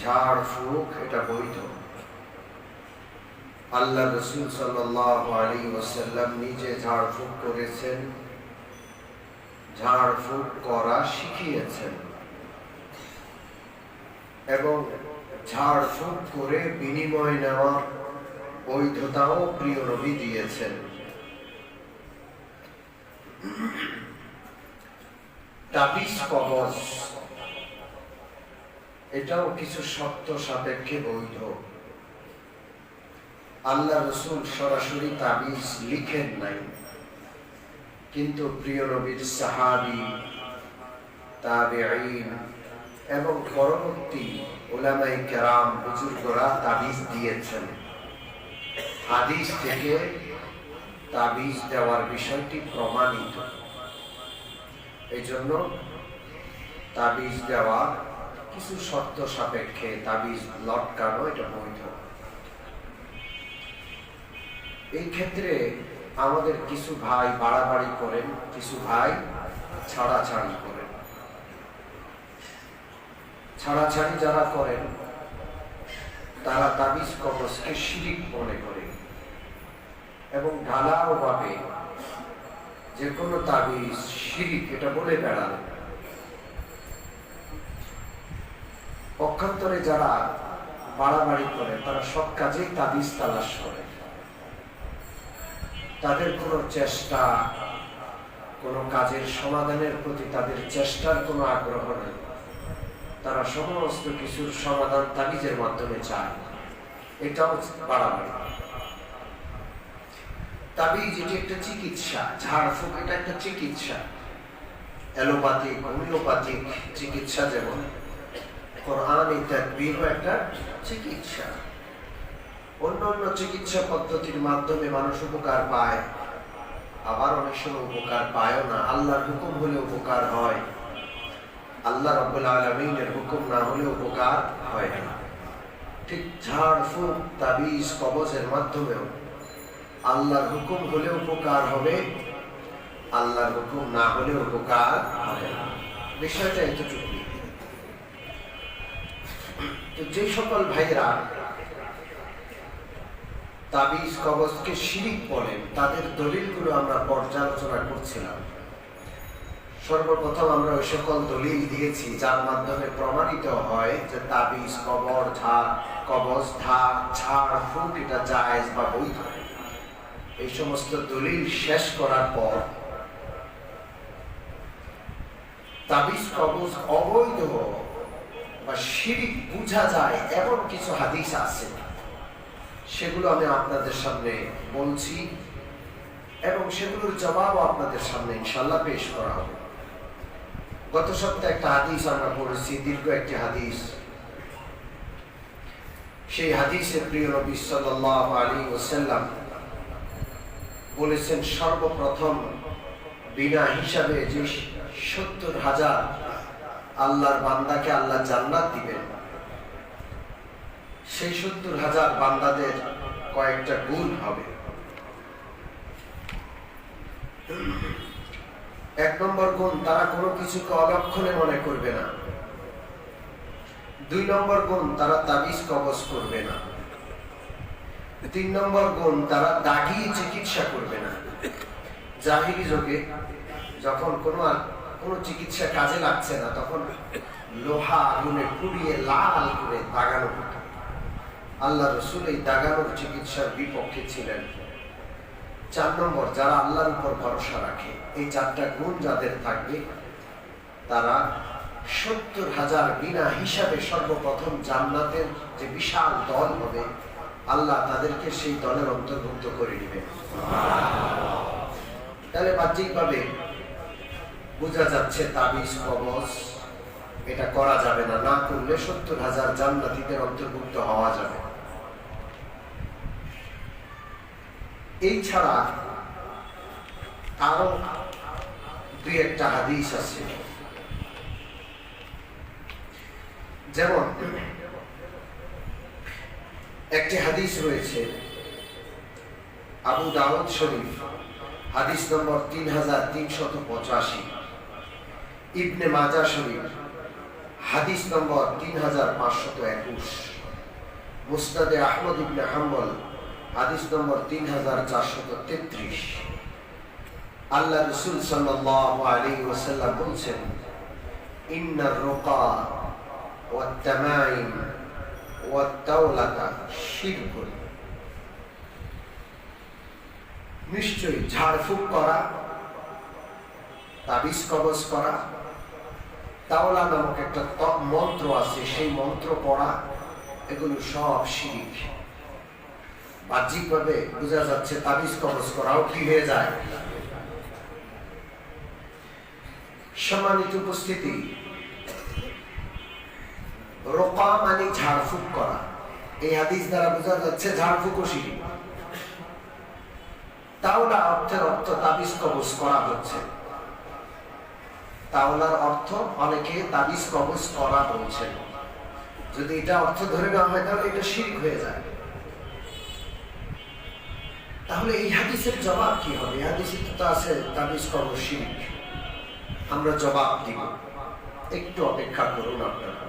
ঝাড় ফুঁক এটা বৈধ। আল্লাহ রাসূল সাল্লাল্লাহু আলাইহি ওয়াসাল্লাম নিজে ঝাড় ফুঁক করেছেন, ঝাড় ফুঁক করা শিখিয়েছেন এবং ঝাড় ফুঁক করে বিনিময় নেওয়ার বৈধতাও প্রিয় নবী দিয়েছেন। তাবিজ কবজ এটাও কিছু শর্ত সাপেক্ষে বৈধ। আল্লাহ রাসূল সরাসরি তাবিজ লিখেন নাই, কিন্তু প্রিয় নবীর সাহাবী, তাবেঈন এবং পরবর্তী উলামায়ে কেরাম বুজুর্গরা তাবিজ দিয়েছেন। হাদিস থেকে তাবিজ দেওয়ার বিষয়টি প্রমাণিত। এই জন্য তাবিজ দেওয়া কিছু শর্ত সাপেক্ষে তাবিজ লটকানো এটা বৈধ। এই ক্ষেত্রে আমাদের কিছু ভাই বাড়াবাড়ি করেন, কিছু ভাই ছাড়াছাড়ি করেন। ছাড়াছাড়ি যারা করেন তারা তাবিজ কবজকে শিরিক মনে করে এবং ঢালাও ভাবে যে কোনো তাবিজ শিরিক এটা বলে বেড়ান। পক্ষান্তরে যারা বাড়াবাড়ি করে তারা সব কাজেই তাবিজ তালাশ করে। তাদের কোনো চেষ্টা, কোনো কাজের সমাধানের প্রতি তাদের চেষ্টার কোনো আগ্রহ নেই। তারা সমস্ত কিছুর সমাধান তাবিজের মাধ্যমে চায়। এটাও বাড়াবাড়ি। তাবিজ এটি একটা চিকিৎসা, ঝাড়ফুঁক এটা একটা চিকিৎসা। অ্যালোপ্যাথিক, হোমিওপ্যাথিক চিকিৎসা যেমন, কোরআনী তাদবীরও একটা চিকিৎসা। অন্যান্য চিকিৎসা পদ্ধতির মাধ্যমে মানুষ উপকার পায়, আবার অনেক সময় উপকার পায়ও না। আল্লাহর হুকুম হলে উপকার হয়, আল্লাহ রাব্বুল আলামিনের হুকুম না হলে উপকার হয় না। ঠিক ঝাড়ফুঁক, তাবিজ কবজের মাধ্যমেও আল্লাহর হুকুম হলে উপকার হবে, আল্লাহর হুকুম না হলে উপকার হবে না। বিষয়টা এতটুকু। তো যে সকল ভাইরা তাবিজ কবজকে শিরিক বলেন তাদের দলিলগুলো আমরা পর্যালোচনা করছিলাম। সর্বপ্রথম আমরা ওই সকল দলিল দিয়েছি যার মাধ্যমে প্রমাণিত হয় যে তাবিজ কবজ ঝাড় ফুঁক এটা জায়েজ বা বৈধ। এই সমস্ত দলিল শেষ করার পর তাবিজ কবজ অবৈধ বা শিরিক বোঝা যায় এমন কিছু হাদিস আছে, সেগুলো আমি আপনাদের সামনে বলছি এবং সেগুলোর জবাবও আপনাদের সামনে ইনশাআল্লাহ পেশ করা হবে। গত সপ্তাহে একটা হাদিস আমরা পড়েছি, দীর্ঘ একটি হাদিস। সেই হাদিসে প্রিয় নবী সাল্লাল্লাহু আলাইহি ওয়াসাল্লাম বলেছেন, সর্বপ্রথম বিনা হিসাবে যে ৭০,০০০ আল্লাহর বান্দাকে আল্লাহ জান্নাত দিবেন, সেই ৭০,০০০ বান্দাদের কয়েকটা গুণ হবে। ১ নম্বর গুণ, তারা কোনো কিছুকে অলক্ষণে মনে করবে না। ২ নম্বর গুণ, তারা তাবিজ কবজ করবে না। ৩ নম্বর গুণ, তারা দাগিয়ে চিকিৎসা করবে না। জাহিলি যুগে যখন কোনো চিকিৎসা কাজে লাগছে না, তখন লোহা আগুনে পুড়িয়ে লাল করে দাগানো হতো। আল্লাহ রাসূল এই দাগানোর চিকিৎসার বিপক্ষে ছিলেন। ৪ নম্বর, যারা আল্লাহর উপর ভরসা রাখে, এই ৪টা গুণ যাদের থাকবে তারা ৭০,০০০ বিনা হিসাবে সর্বপ্রথম জান্নাতের যে বিশাল দল হবে, আল্লাহ তাদেরকে সেই দলের অন্তর্ভুক্ত করে নেবেন। তাহলে বাহ্যিকভাবে বোঝা যাচ্ছে তাবিজ কবজ এটা করা যাবে না, না করলে ৭০,০০০ জান্নাতীদের অন্তর্ভুক্ত হওয়া যাবে। এই ছাড়া আরো ২-১টা হাদিস আছে। যেমন একটি হাদিস রয়েছে আবু দাউদ শরীফ, হাদিস নম্বর ৩৩৮৫, ইবনে মাজাহ শরীফ হাদিস নম্বর 3521, মুসনাদে আহমদ ইবনে হাম্বল হাদিস নম্বর 3433। আল্লাহ রাসূল সাল্লাল্লাহু আলাইহি ওয়াসাল্লাম বলেছেন, ইন্নার রুকা ওয়াত তামাইম ওয়াত তাওলাতা শিরকুন। নিশ্চয়ই ঝাড়ফুঁক করা, তাবিজ কবজ করা, তাওলা নামক একটা মন্ত্র আছে, সেই মন্ত্র পড়া, এগুলো সব শিরিক। বাহ্যিকভাবে বোঝা যাচ্ছে তাবিজ কবজ করাও কি হয়ে যায়। সম্মানিত উপস্থিতি, রোকা মানে ঝাড়ফুঁক করা। এই হাদিস দ্বারা বোঝা যাচ্ছে ঝাড়ফুঁক ও শিরিক। তাওলা অর্থের অর্থ তাবিজ কবজ করা হচ্ছে। তাওলার অর্থ অনেকে তাবিজ কবজ করা বলছেন। যদি এটা অর্থ ধরে নেওয়া হয় তাহলে এটা শিরক হয়ে যায়। তাহলে এই হাদিসের জবাব কি হবে? এই হাদিসে তো আছে তাবিজ কবজ শিরক। আমরা জবাব দিব, একটু অপেক্ষা করুন আপনারা।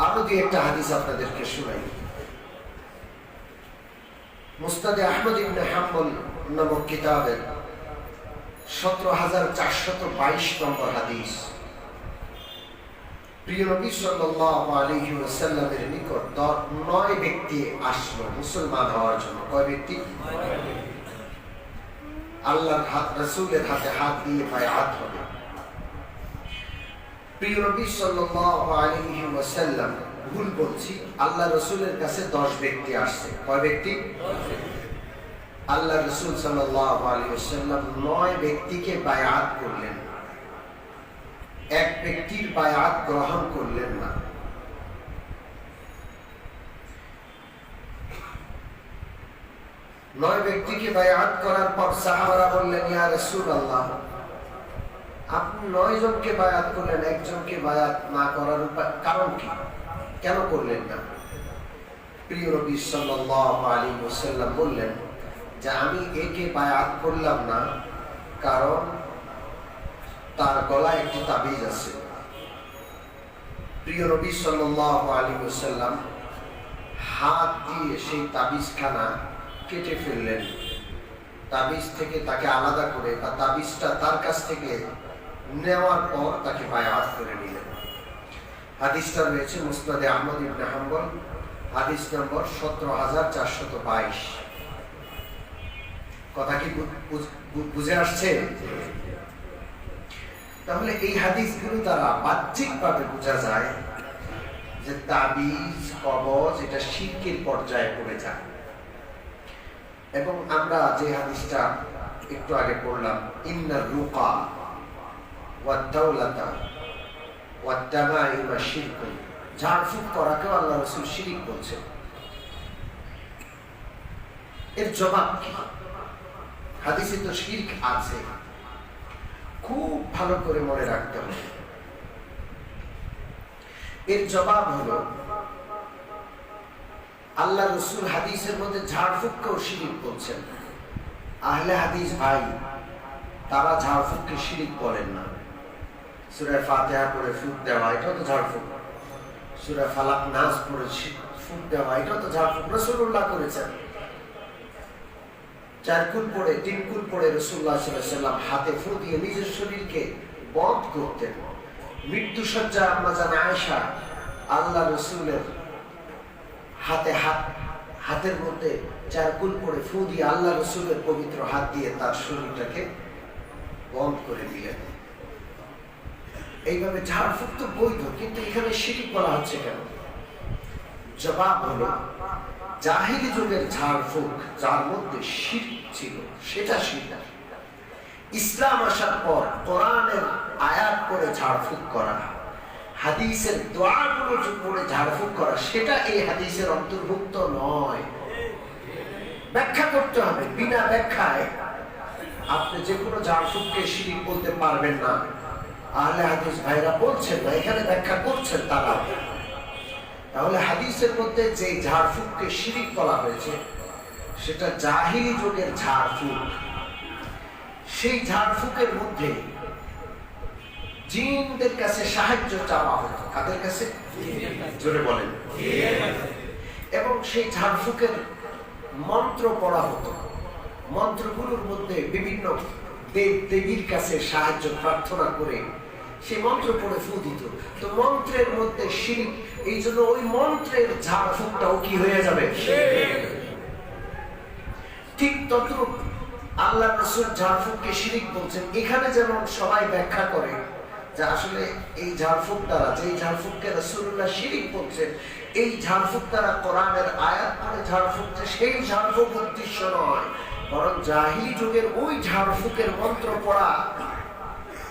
আরো দুই একটা হাদিস আপনাদেরকে শোনাই। মুসনাদে আহমদ ইবনে হাম্বল নামক কিতাবের 17422 নম্বর হাদিস। প্রিয় নবী সাল্লাল্লাহু আলাইহি ওয়াসাল্লামের নিকট 9 ব্যক্তি আসলো মুসলমান হওয়ার জন্য। কয় ব্যক্তি? আল্লাহর রাসূলের হাতে হাত দিয়ে বায়াত হবে। প্রিয় নবী সাল্লাল্লাহু আলাইহি ওয়াসাল্লাম, ভুল বলছি, আল্লাহ রাসূলের কাছে 10 ব্যক্তি আসছে। কয় ব্যক্তি? আল্লাহ রাসূল সাল্লাল্লাহু আলাইহি ওয়াসাল্লাম 9 ব্যক্তিকে বায়াত করলেন, এক ব্যক্তির বায়াত গ্রহণ করলেন না। নয় ব্যক্তিকে বায়াত করার পর সাহাবারা বললেন, ইয়া রাসূলুল্লাহ, আপনি 9 জনকে বায়াত করলেন, একজনকে বায়াত না করার কারণ কি? কেন করলেন না? প্রিয় নবী সাল্লাল্লাহু আলাইহি ওয়াসাল্লাম বললেন যে আমি একে বায়াত করলাম না কারণ তার গলায় একটি তাবিজ আছে। প্রিয় নবী সাল্লাল্লাহু আলাইহি ওয়াসাল্লাম হাত দিয়ে সেই তাবিজখানা কেটে ফেললেন। তাবিজ থেকে তাকে আলাদা করে বা তাবিজটা তার কাছ থেকে নেওয়ার পর তাকে বায়াত করে নিলেন। হাদিসটা রয়েছে মুসনাদে আহমদ ইবনে হাম্বল হাদিস নম্বর 17422। কথা কি বুঝে আসছে? তাহলে এই হাদিসগুলো দ্বারা বাহ্যিকভাবে বোঝা যায় যে তাবিজ কবজ এটা শিরকের পর্যায়ে পড়ে যায়। এবং আমরা যে হাদিসটা একটু আগে পড়লাম, ইন্নার রুকা ওয়াত তাওলাতা ওয়াত তামাইম শিরকুন, ঝাড়ফুঁক করাকেও আল্লাহ রাসূল শিরক বলছেন। এর জবাব কি? হাদিসে তো শিরক আছে, খুব ভালো করে মনে রাখতে হবে। এর জবাব হলো, আল্লাহ রাসূল হাদিসের মধ্যে ঝাড়ফুঁককেও শিরক বলছেন। আহলে হাদিস ভাই, তারা ঝাড়ফুঁককে শিরক বলেন না। সূরা ফাতিহা পড়ে ফুঁক দেওয়া, এটাও তো ঝাড়ফুঁক। সূরা ফালাক নাস পড়ে ফুঁক দেওয়া, এটাও তো ঝাড়ফুঁক। রাসূলুল্লাহ করেছেন। 4 কুল পড়ে 3 কুল পড়ে রাসূলুল্লাহ সাল্লাল্লাহু আলাইহি ওয়াসাল্লাম হাতে ফু দিয়ে নিজের শরীরকে বন্ধ করতেন। মৃত্যু সজ্জা আম্মা জান আয়েশা আল্লাহ রাসূলের হাতের মধ্যে 4 কুল পড়ে ফু দিয়ে আল্লাহ রাসূলের পবিত্র হাত দিয়ে তার শরীরটাকে বন্ধ করে দিলেন। এইভাবে ঝাড়ফুঁক তো বৈধ, কিন্তু এখানে শিরক বলা হচ্ছে কেন? জবাব হলো, জাহিলি যুগের ঝাড়ফুঁক যার মধ্যে শিরক ছিল সেটা শিরক। ইসলাম আসার পর কোরআনের আয়াত করে ঝাড়ফুঁক করা, হাদিসের দোয়াগুলো পড়ে ঝাড়ফুঁক করা, সেটা এই হাদিসের অন্তর্ভুক্ত নয়। ব্যাখ্যা করতে হবে। বিনা ব্যাখ্যায় আপনি যে কোনো ঝাড়ফুঁককে শিরক বলতে পারবেন না। আহলে হাদিস ভাইরা বলছেন না, এখানে ব্যাখ্যা করছেন তারা। তাহলে হাদিসের মধ্যে যে ঝাড়ফুঁককে শিরক বলা হয়েছে সেটা জাহিলি যুগের ঝাড়ফুঁক। সেই ঝাড়ফুঁকের মধ্যে জিনদের কাছে সাহায্য চাওয়া হতো। কাদের কাছে? জোরে বলেন। এবং সেই ঝাড়ফুঁকের মন্ত্র পড়া হতো। মন্ত্রগুলোর মধ্যে বিভিন্ন দেব দেবীর কাছে সাহায্য প্রার্থনা করে সেই মন্ত্র পড়ে ফু দিত। তো মন্ত্রের মধ্যে শিরক, এই জন্য ওই মন্ত্রের ঝাড়ফুঁকটাও কি হয়ে যাবে? ঠিক তদ্রূপ আল্লাহ রাসূল ঝাড়ফুঁককে শিরক বলছেন। এখানে যেমন সবাই ব্যাখ্যা করে যে আসলে এই ঝাড়ফুঁক দ্বারা, যে ঝাড়ফুঁককে রাসূলুল্লাহ শিরক বলছেন, এই ঝাড়ফুঁক দ্বারা কোরআনের আয়াত পড়ে ঝাড়ফুঁক, যে সেই ঝাড়ফুঁক উদ্দেশ্য নয়, বরং জাহিলি যুগের ওই ঝাড়ফুঁকের মন্ত্র পড়া,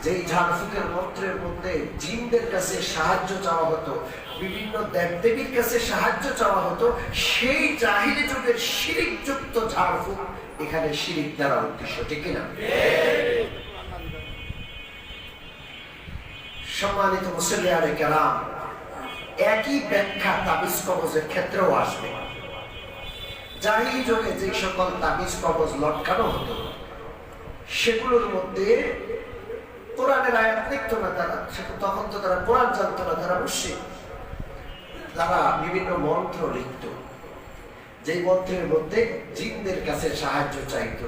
যেই ঝাড়ফুঁকের মন্ত্রের মধ্যে জিনদের কাছে সাহায্য চাওয়া হতো, বিভিন্ন দেবদেবীর কাছে সাহায্য চাওয়া হতো, সেই জাহিলি যুগের শিরকযুক্ত ঝাড়ফুঁক এখানে শিরক দ্বারা উদ্দেশ্য। ঠিক কিনা? সম্মানিত মুসল্লিয়ানে কেরাম, একই ব্যাখ্যা তাবিজ কবজের ক্ষেত্রেও আসবে। জাহিলি যুগে যে সকল তাবিজ কবজ লটকানো হতো, সেগুলোর মধ্যে কোরআনের আয়াত লিখতো না তারা। তখন তো তারা কোরআন জানতো না, তারা মুশরিক। তারা বিভিন্ন মন্ত্র লিখত, যে মন্ত্রের মধ্যে জিনদের কাছে সাহায্য চাইতো,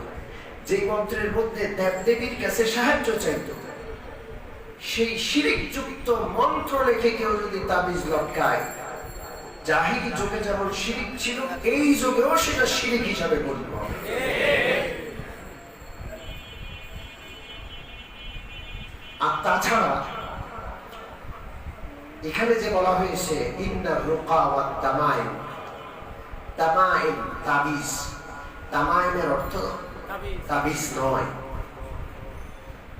যে মন্ত্রের মধ্যে দেবদেবীর কাছে সাহায্য চাইতো। সেই শিরকযুক্ত মন্ত্র লিখে কেউ যদি তাবিজ লটকায়, জাহিলি যুগে যেমন শিরক ছিল, এই যুগেও সেটা শিরক হিসাবে গণ্য হবে। আর তাছাড়া এখানে যে বলা হয়েছে ইন্নার রুকা ওয়াত তামাইম, তামাইম তাবিজ, তামাইমের অর্থ তাবিজ নয়।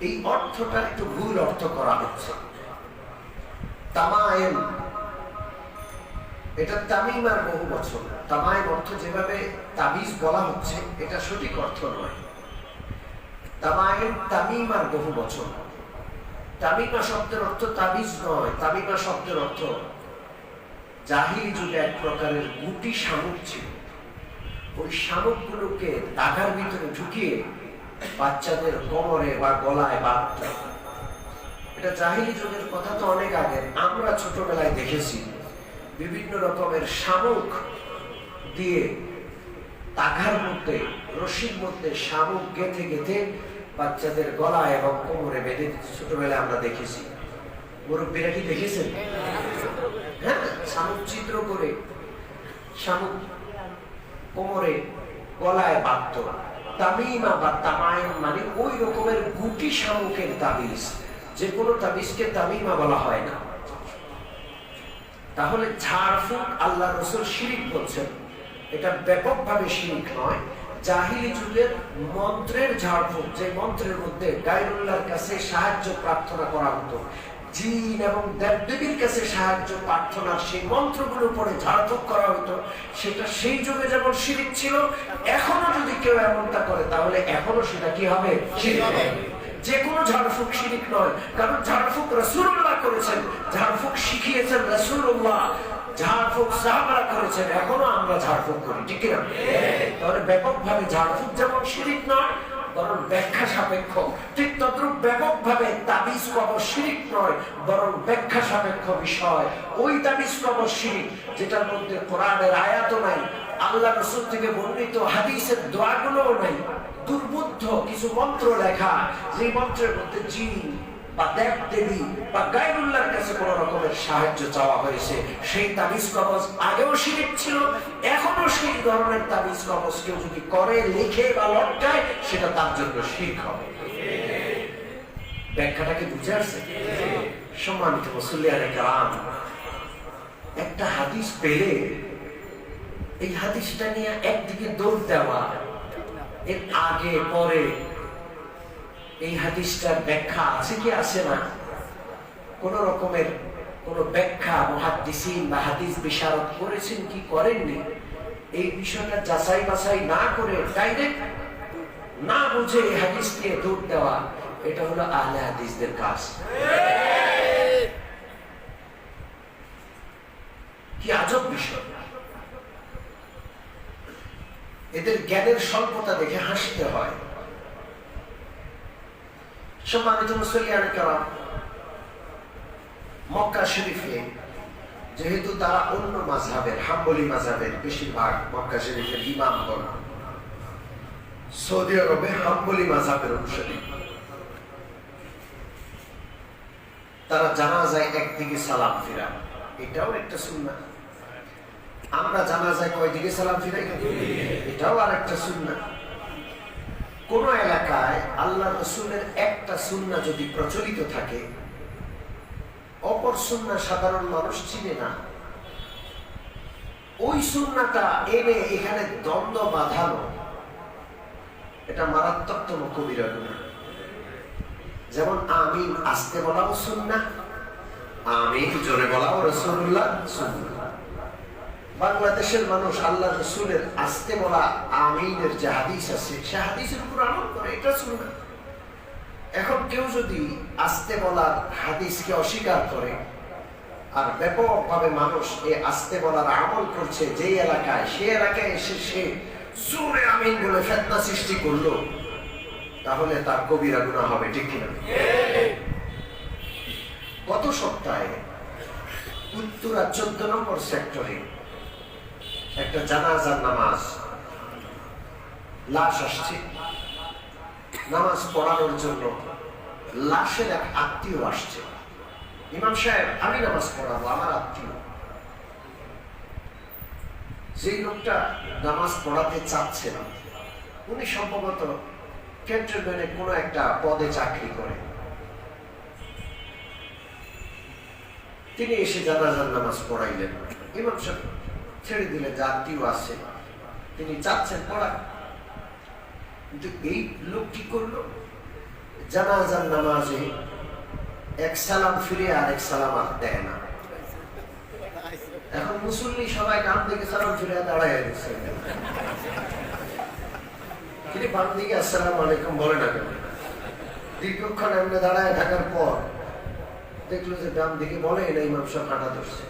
এই অর্থটা একটু ভুল অর্থ করা হচ্ছে। তামাইম এটা তামিমার বহু বচন। তামাইম অর্থ যেভাবে তাবিজ বলা হচ্ছে, এটা সঠিক অর্থ নয়। তামাইম তামিমার বহু বচন। তামিমা শব্দের অর্থ তাবিজ নয়। তামিমা শব্দের অর্থ জাহিলি যুগে এক প্রকারের গুটি শামুক ছিল। ওই শামুকগুলোকে দাগার ভিতরে ঢুকিয়ে বাচ্চাদের কোমরে বা গলায় বাঁধত। এটা জাহিলি যুগের কথা, তো অনেক আগে। আমরা ছোটবেলায় দেখেছি বিভিন্ন রকমের শামুক দিয়ে তাগার মধ্যে, রশির মধ্যে শামুক গেঁথে গেঁথে বাচ্চাদের গলায় এবং কোমরে বেঁধে দিতে ছোটবেলায় আমরা দেখেছি। মুরব্বীরা কি দেখেছেন? হ্যাঁ, শামুক চিত্র করে শামুক কোমরে গলায় বাঁধত। তামিমা বা তামাইম মানে ওই রকমের গুটি শামুকের তাবিজ। যে কোনো তাবিজকে তামিমা বলা হয় না। তাহলে ঝাড়ফুঁক আল্লাহ রাসূল শিরক বলছেন, এটা ব্যাপকভাবে শিরক নয়। জাহিলি যুগের মন্ত্রের ঝাড়ফুঁক, যে মন্ত্রের মধ্যে গায়রুল্লাহর কাছে সাহায্য প্রার্থনা করা হতো, জিন এবং দেবদেবীর কাছে সাহায্য প্রার্থনার সেই মন্ত্রগুলো পড়ে ঝাড়ফুঁক করা হতো, সেটা সেই যুগে যেমন শিরক ছিল, এখনো যদি কেউ এমনটা করে তাহলে এখনো সেটা কি হবে? শিরক হবে। যে কোনো ঝাড়ফুঁক শিরক নয়, কারণ ঝাড়ফুঁক রাসূলুল্লাহ করেছেন, ঝাড়ফুঁক শিখিয়েছেন রাসূলুল্লাহ, ঝাড়ফুঁক সাহাবারা করেছেন, এখনো আমরা ঝাড়ফুঁক করি। ঠিক কিনা? তাহলে ব্যাপকভাবে ঝাড়ফুঁক যেমন শিরক নয়, বরং ব্যাখ্যা সাপেক্ষ। ঠিক তদ্রুপ ব্যাপকভাবে তাবিজ কবর শিরক নয়, বরং ব্যাখ্যা সাপেক্ষ বিষয়। ওই তাবিজ কবর শিরক যেটার মধ্যে কোরআনের আয়াতও নাই, আল্লাহ রাসূল থেকে বর্ণিত হাদিসের দোয়াগুলোও নাই, দুর্বুদ্ধ কিছু মন্ত্র লেখা, যে মন্ত্রের মধ্যে জিন বা দেবদেবী বা গায়রুল্লাহর কাছে কোন রকমের সাহায্য চাওয়া হয়েছে, সেই তাবিজ কবজ আগেও শিরক ছিল, এখনো সেই ধরনের তাবিজ কবজ কেউ যদি করে, লিখে বা লটকায়, সেটা তার জন্য শিরক হবে। ব্যাখ্যাটাকে বুঝে আসছে? সম্মানিত মুসল্লিয়ানে কেরাম, একটা হাদিস পেলে এই হাদিসটা নিয়ে একদিকে দৌড় দেওয়া, এর আগে পরে এই হাদিসটার ব্যাখ্যা আছে কি আছে না, কোন রকমের কোন ব্যাখ্যা মুহাদ্দিসিন বা হাদিস বিশারদ করেছেন কি করেননি, এই বিষয়টা যাচাই বাছাই না করে ডাইরেক্ট না বুঝে এই হাদিস নিয়ে দৌড় দেওয়া, এটা হলো আহলে হাদিসদের কাজ। কি আজব বিষয়! এদের জ্ঞানের স্বল্পতা দেখে হাসতে হয়। সম্মানিত মুসল্লিয়ানে কেরাম, মক্কা শরীফে যেহেতু তারা অন্য মাযহাবের, হাম্বলি মাযহাবের বেশিরভাগ মক্কা শরীফের ইমামগণ সৌদি আরবে হাম্বলি মাযহাবের অনুসারী, তারা জানাজায় একদিকে সালাম ফিরা, এটাও একটা সুন্নাহ। আমরা জানাজায় কয় দিকে সালাম ফিরাই, এটাও আর একটা সুন্নাহ। কোন এলাকায় আল্লাহ রাসূলের একটা সুন্নাহ যদি প্রচলিত থাকে, অপর সুন্নাহ সাধারণ মানুষ চিনে না, ওই সুন্নাহটা এনে এখানে দ্বন্দ্ব বাঁধানো, এটা মারাত্মকতম কবিরা গুনাহ। যেমন আমিন আস্তে বলাও সুন্নাহ, আমিন জোরে বলাও রাসূলুল্লাহ সুন্নাহ। বাংলাদেশের মানুষ আল্লাহ রাসূলের আস্তে বলা আমিনের যে হাদিস আছে, সে হাদিসের উপর আমল করে, এটা সুন্নাহ। এখন কেউ যদি আস্তে বলার হাদিসকে অস্বীকার করে আর ব্যাপকভাবে মানুষ এই আস্তে বলার আমল করছে যে এলাকায়, সে এলাকায় এসে সে জোরে আমিন বলে ফিতনা সৃষ্টি করলো, তাহলে তার কবিরা গুনাহ হবে, ঠিক কিনা? গত সপ্তাহে উত্তরা 14 নম্বর সেক্টরে একটা জানাজার নামাজ, লাশ আসছে নামাজ পড়ানোর জন্য। লাশের এক আত্মীয় আসছে, ইমাম সাহেব আমি নামাজ পড়াবো, আমার আত্মীয়। যে লোকটা নামাজ পড়াতে চাচ্ছে না, উনি সম্ভবত ক্যান্টনমেন্টে কোনো একটা পদে চাকরি করে। তিনি এসে জানাজার নামাজ পড়াইলেন, ইমাম সাহেব ছেড়ে দিলেন, যে আত্মীয় আছে তিনি চাচ্ছেন পড়া। কিন্তু এই লোক কি করলো, জানাজার নামাজে এক সালাম ফিরে আর এক সালাম আর দেয় না। এখন মুসল্লি সবাই ডান দিকে সালাম ফিরে দাঁড়ায় গেছে, তিনি বাম দিকে আসসালামু আলাইকুম বলে না কেন। দীর্ঘক্ষণ এমনি দাঁড়ায় থাকার পর দেখলো যে ডান দিকে বলে না, ইমাম সাহেব কাটা ধরছে।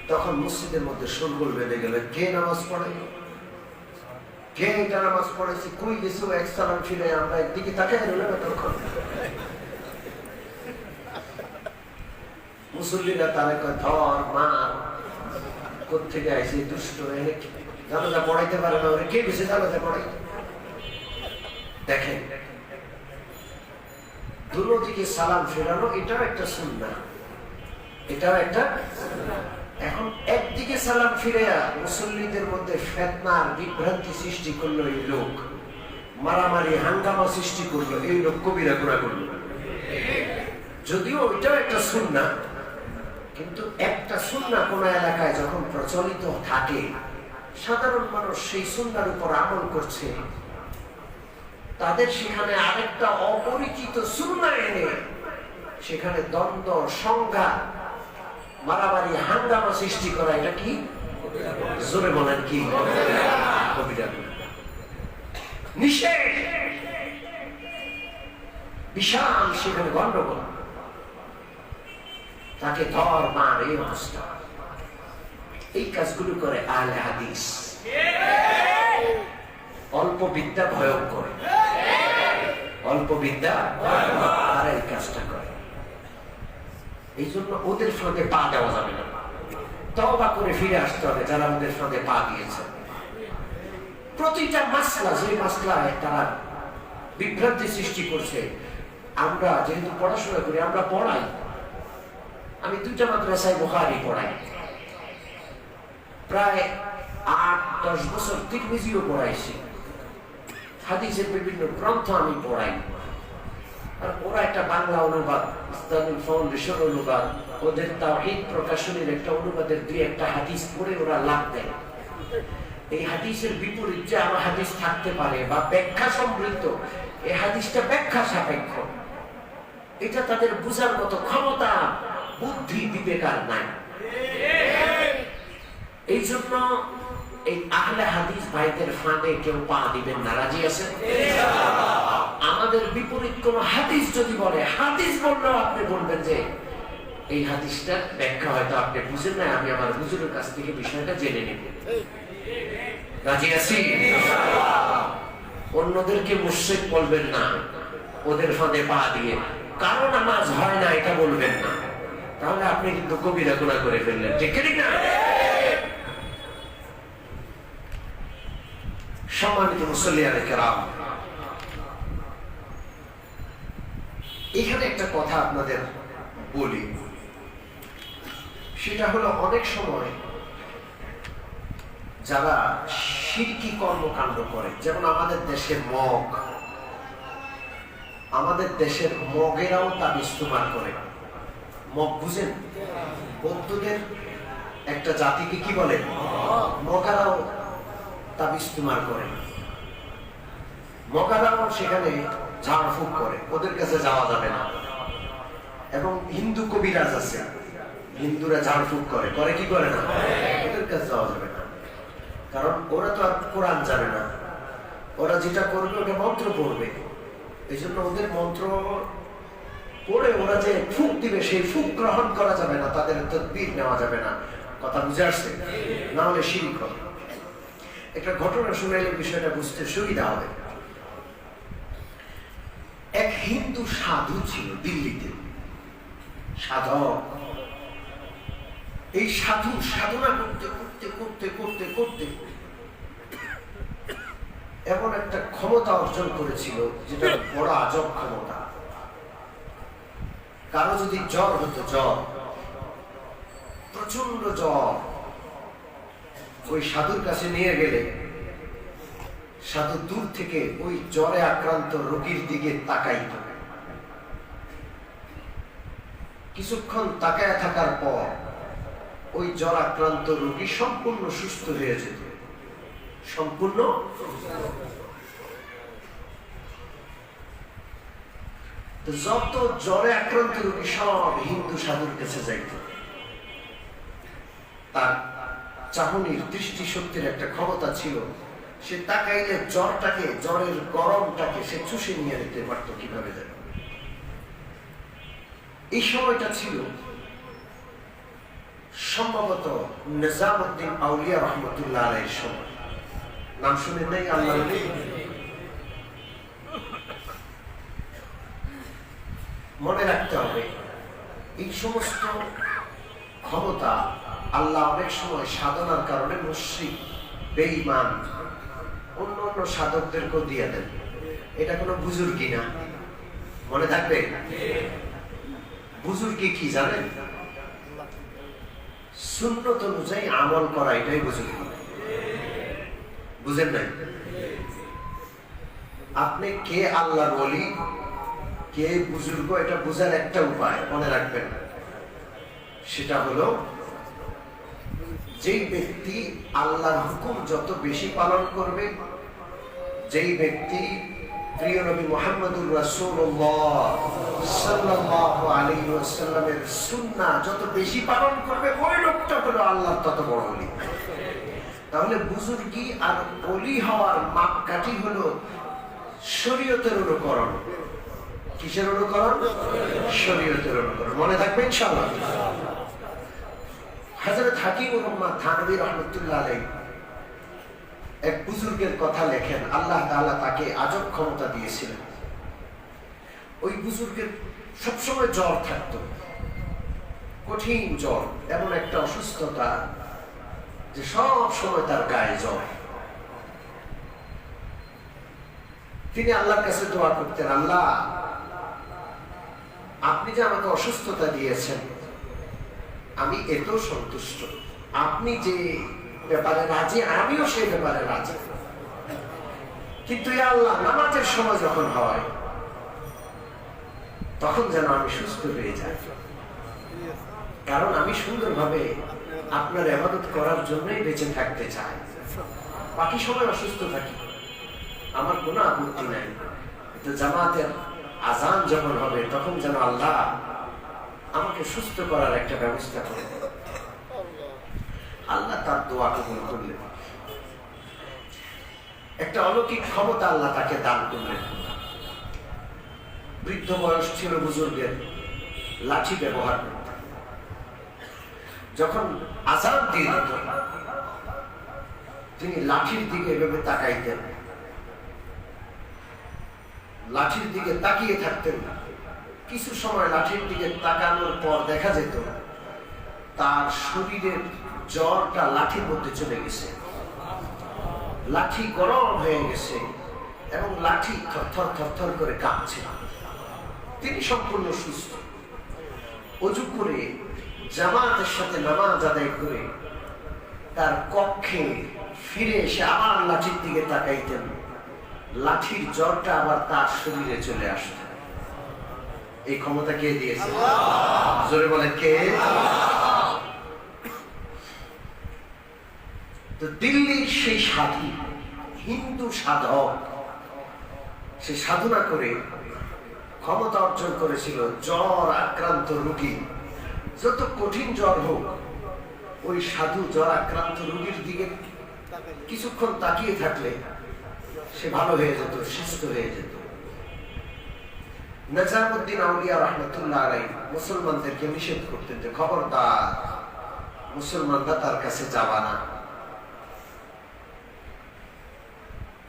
তখন মসজিদের মধ্যে শোরগোল বেঁধে গেল, কে নামাজ পড়াই, কে এটা নামাজ পড়েছে, কই গেছো, এক সালাম ফিরে আমরা একদিকে তাকাই রইলাম। তখন মুসল্লিরা তারা কয় ধর মার, কোত্থেকে আইসি দুষ্ট, জানাজা পড়াইতে পারে না, ওরে কে গেছে জানাজা পড়াইতে। দেখেন দুদিকে সালাম ফেরানো, এটাও একটা সুন্নাহ, এটাও একটা। এখন একদিকে সালাম ফিরে মুসল্লিদের মধ্যে ফিতনার বিভ্রান্তি সৃষ্টি করলো এই লোক, মারামারি হাঙ্গামা সৃষ্টি করলো এই লোক, কবিরা গুনাহ করলো। যদিও ওইটাও একটা সুন্নাহ, কিন্তু একটা সুন্নাহ কোন এলাকায় যখন প্রচলিত থাকে, সাধারণ মানুষ সেই সুন্নাহর উপর আমল করছে, তাদের সেখানে আরেকটা অপরিচিত সুন্নাহ এনে সেখানে দ্বন্দ্ব, সংঘাত, মারামারি হাঙ্গামা সৃষ্টি করা, এটা কি? জোরে বলেন কি? কবিরা গুনাহ, নিষেধ, বিশাল সেখানে গন্ডগোল, তাকে ধর মার, এই অবস্থা। এই কাজগুলো করে আহলে হাদিস। অল্প বিদ্যা ভয়ঙ্কর, অল্প বিদ্যা আর এই কাজটা করে। এই জন্য ওদের ফাঁদে পা দেওয়া যাবে না, তওবা করে ফিরে আসতে হবে যারা ওদের ফাঁদে পা দিয়েছে। প্রতিটা মাসলা, যে মাসলায় তারা বিভ্রান্তি সৃষ্টি করছে, আমরা যেহেতু পড়াশোনা করি, আমরা পড়াই। আমি 2টা মাদ্রাসায় বুখারী পড়াই, প্রায় 8-10 বছর তিরমিজিও পড়াইছি, হাদিসের বিভিন্ন গ্রন্থ আমি পড়াই। আর ওরা একটা বাংলা অনুবাদ, ইসলামিক ফাউন্ডেশন অনুবাদ, ওদের তাওহীদ প্রকাশনীর একটা অনুবাদের 2-1টা হাদিস পড়ে ওরা লাভ দেয়। এই হাদিসের বিপরীত যে আমার হাদিস থাকতে পারে বা ব্যাখ্যা সমৃদ্ধ, এই হাদিসটা ব্যাখ্যা সাপেক্ষ, এটা তাদের বুঝার মতো ক্ষমতা, বুদ্ধি, বিবেক আর নাই। এই জন্য এই আহলে হাদিস ভাইদের ফাঁদে কেউ পা দিবেন না, রাজি আছেন? আমাদের বিপরীত কোন হাদিস যদি বলে, হাদিস বললেও আপনি বলবেন যে এই হাদিসটার ব্যাখ্যা হয়তো আপনি বুঝেন না, আমি আমার হুজুরের কাছ থেকে বিষয়টা জেনে নেব। রাজি আছি? অন্যদেরকে মুশরিক বলবেন না, ওদের ফাঁদে পা দিয়ে কারো নামাজ হয় না এটা বলবেন না, তাহলে আপনি কিন্তু কবিরা গুনাহ করে ফেললেন। ঠিক না? সম্মানিত মুসল্লিয়ানে কেরাম, এখানে একটা কথা আপনাদের বলি, সেটা হলো অনেক সময় যারা শিরকি কর্মকাণ্ড করে, যেমন আমাদের দেশের মগ, আমাদের দেশের মগেরাও তাবিজ তোমার করে। মগ বুঝেন? বৌদ্ধদের একটা জাতিকে কি বলে? মগারাও তাবিজ তোমার করে। মগারাও সেখানে ঝাড়ফুঁক করে, ওদের কাছে যাওয়া যাবে না। এবং হিন্দু কবিরাজ আছে, হিন্দুরা ঝাড়ফুঁক করে, করে কি করে না? ওদের কাছে যাওয়া যাবে না, কারণ ওরা তো আর কোরআন জানে না। ওরা যেটা করবে ওটা মন্ত্র পড়বে, এই জন্য ওদের মন্ত্র পড়ে ওরা যে ফুঁক দিবে সেই ফুঁক গ্রহণ করা যাবে না, তাদের তাদবীর নেওয়া যাবে না। কথা বুঝে আসছে? না হলে শিরক হবে। একটা ঘটনা শুনাইলে বিষয়টা বুঝতে সুবিধা হবে। এক হিন্দু সাধু ছিল দিল্লিতে, সাধক। এই সাধু সাধনা করতে করতে করতে করতে করতে এমন একটা ক্ষমতা অর্জন করেছিল যেটা বড় আজব ক্ষমতা। কারো যদি জ্বর হতো, জ্বর, প্রচন্ড জ্বর, ওই সাধুর কাছে নিয়ে গেলে সাধু দূর থেকে ওই জ্বরে আক্রান্ত রোগীর দিকে তাকাইত। কিছুক্ষণ তাকায় থাকার পর ওই জ্বর আক্রান্ত রোগী সম্পূর্ণ সুস্থ হয়ে যেত, সম্পূর্ণ। যত জ্বরে আক্রান্ত রোগী সব হিন্দু সাধুর কাছে যাইত। তার চাহনির দৃষ্টি শক্তির একটা ক্ষমতা ছিল, সে তাকাইলে জ্বরটাকে, জ্বরের গরমটাকে সে চুষে নিয়ে নিতে পারত কিভাবে যেন। এই সময়টা ছিল সম্ভবত নিজামউদ্দিন আউলিয়া রহমতুল্লাহ আলাইহির সময়। নাম শুনেন নাই? আল্লাহ মনে রাখতে হবে, এই সমস্ত ক্ষমতা আল্লাহ অনেক সময় সাধনার কারণে মুশরিক, বেঈমান, অন্য অন্য সাধকদেরকেও দিয়ে দেন। এটা কোনো বুজুর্গি না, মনে থাকবে। বুজুর্গি কি জানেন? সুন্নত অনুযায়ী আমল করা, এটাই বুজুর্গি। বুঝেন নাই? আপনি কে আল্লাহর ওলি, কে বুজুর্গ, এটা বোঝার একটা উপায় মনে রাখবেন, সেটা হলো যেই ব্যক্তি আল্লাহর হুকুম যত বেশি পালন করবে, যেই ব্যক্তি প্রিয় নবী মুহাম্মদুর রাসূলুল্লাহ সাল্লাল্লাহু আলাইহি ওয়াসাল্লামের সুন্নাহ যত বেশি পালন করবে, ওই লোকটা হলো আল্লাহর তত বড় ওলি। তাহলে বুজুর্গি আর ওলি হওয়ার মাপকাঠি হলো শরীয়তের অনুকরণ। কিসের অনুকরণ? শরীয়তের অনুকরণ। মনে থাকবে ইনশাআল্লাহ। হযরত হাকিমুল উম্মাহ থানভী রাহমাতুল্লাহ আলাইহি এক বুজুর্গের কথা লেখেন। আল্লাহ তাআলা তাকে আজব ক্ষমতা দিয়েছিলেন। ওই বুজুর্গের সবসময় জ্বর থাকতো, কঠিন জ্বর, এমন একটা অসুস্থতা যে সব সময় তার গায়ে জ্বর। তিনি আল্লাহর কাছে দোয়া করতেন, আল্লাহ আপনি যে আমাকে অসুস্থতা দিয়েছেন, আমি এতেও সন্তুষ্ট। আপনি যে ব্যাপারে রাজি, আমিও সেই ব্যাপারে রাজি। কিন্তু ইয়া আল্লাহ, নামাজের সময় যখন হয় তখন যেন আমি সুস্থ হয়ে যাই, কারণ আমি সুন্দরভাবে আপনার ইবাদত করার জন্যই বেঁচে থাকতে চাই। বাকি সময় অসুস্থ থাকি, আমার কোনো আপত্তি নাই, কিন্তু জামাতের আজান যখন হবে তখন যেন আল্লাহ আমাকে সুস্থ করার একটা ব্যবস্থা করে। আল্লাহ তার দোয়া কবুল করলেন। একটা অলৌকিক ক্ষমতা আল্লাহ তাকে দান করলেন। বৃদ্ধ বয়স ছিল বুজুর্গের, লাঠি ব্যবহার করতেন। যখন আজান দিয়ে দিত তিনি লাঠির দিকে এভাবে তাকাইতেন, লাঠির দিকে তাকিয়ে থাকতেন, কিছু সময় লাঠির দিকে তাকানোর পর দেখা যেত তার শরীরের জ্বরটা লাঠির মধ্যে চলে গেছে, লাঠি গরম হয়ে গেছে এবং লাঠি থরথর থরথর করে কাঁপছে। তিনি সম্পূর্ণ সুস্থ। অজু করে জামাতের সাথে নামাজ আদায় করে তার কক্ষে ফিরে এসে আবার লাঠির দিকে তাকাইতেন, লাঠির জ্বরটা আবার তার শরীরে চলে আসত। এই ক্ষমতা কে দিয়েছে? জোরে বলেন কে? তো দিল্লির সেই সাধু, হিন্দু সাধক, সে সাধনা করে ক্ষমতা অর্জন করেছিল। জ্বর আক্রান্ত রোগী, যত কঠিন জ্বর হোক, ওই সাধু জ্বর আক্রান্ত রোগীর দিকে কিছুক্ষণ তাকিয়ে থাকলে সে ভালো হয়ে যেত, সুস্থ হয়ে যেত। নিজামুদ্দিন আউলিয়া রহমতুল্লাহ আলাইহি মুসলমানদেরকে নিষেধ করতেন যে খবরদার মুসলমানরা তার কাছে যাবা না,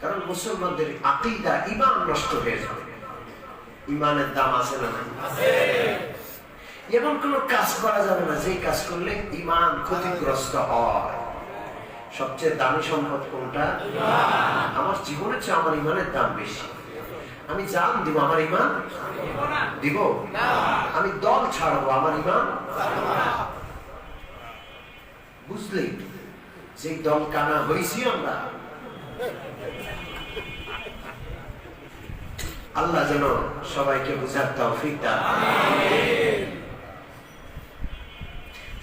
কারণ মুসলমানদের আকীদা, ঈমান নষ্ট হয়ে যাবে। ঈমানের দাম আছে না নাই? এমন কোন কাজ করা যাবে না যে কাজ করলে ঈমান ক্ষতিগ্রস্ত হয়। সবচেয়ে দামি সম্পদ কোনটা? আমার জীবনের চেয়ে আমার ঈমানের দাম বেশি। আমি জান দিব, আমার ঈমান দিব না। আমি দল ছাড়বো, আমার ঈমান বুঝলেই যে দল কানা হয়েছি আমরা। আল্লাহ যেন সবাইকে বুঝার তৌফিক দান।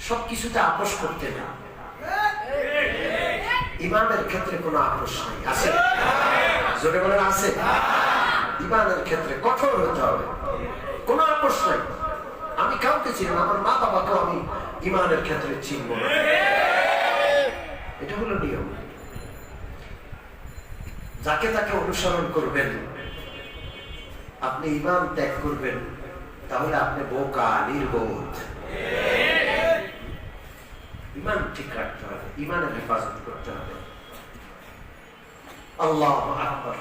সবকিছুতে আপোষ করতে না, ঈমানের ক্ষেত্রে কোনো আপোষ নেই। আছে? জোরে বলেন আছে? ঈমানের ক্ষেত্রে কঠোর হতে হবে, কোনো আপোষ নাই। আমি কাউকে চিনি না, আমার মা বাবাকেও আমি ঈমানের ক্ষেত্রে চিনব না। এটা হলো নিয়ম। যাকে তাকে অনুসরণ করবেন, আপনি ঈমান ত্যাগ করবেন, তাহলে আপনি বোকা, নির্বোধ। ঈমান ঠিক রাখতে হবে, ঈমানের হেফাজত করতে হবে। আল্লাহু আকবার।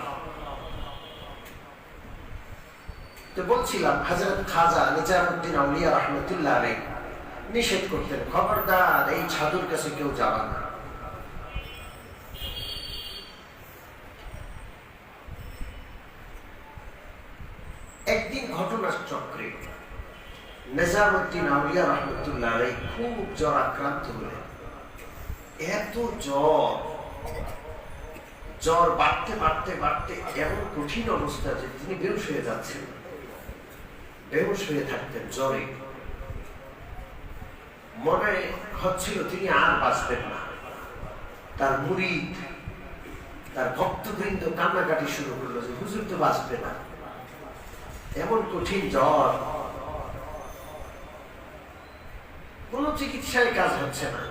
তো বলছিলাম, হযরত খাজা নিজামুদ্দিন আউলিয়া রহমতুল্লাহ আলাইহি নিষেধ করতেন, খবরদার এই সাধুর কাছে কেউ যাবা না। একদিন ঘটনার চক্রে নিজামুদ্দিন আউলিয়া রহমতুল্লাহ আলাইহি খুব জ্বর আক্রান্ত হলেন। এত জ্বর বাড়তে বাড়তে বাড়তে এমন কঠিন অবস্থা যে তিনি বেহুশ হয়ে যাচ্ছেন, বেহুশ হয়ে থাকতেন জ্বরে। মনে হচ্ছিল তিনি আর বাঁচবেন না। তার মুরিদ, তার ভক্তবৃন্দ কান্নাকাটি শুরু করলো যে হুজুর তো বাঁচবে না। এমন কঠিন জ্বর, কোন চিকিৎসায় কাজ হচ্ছে না।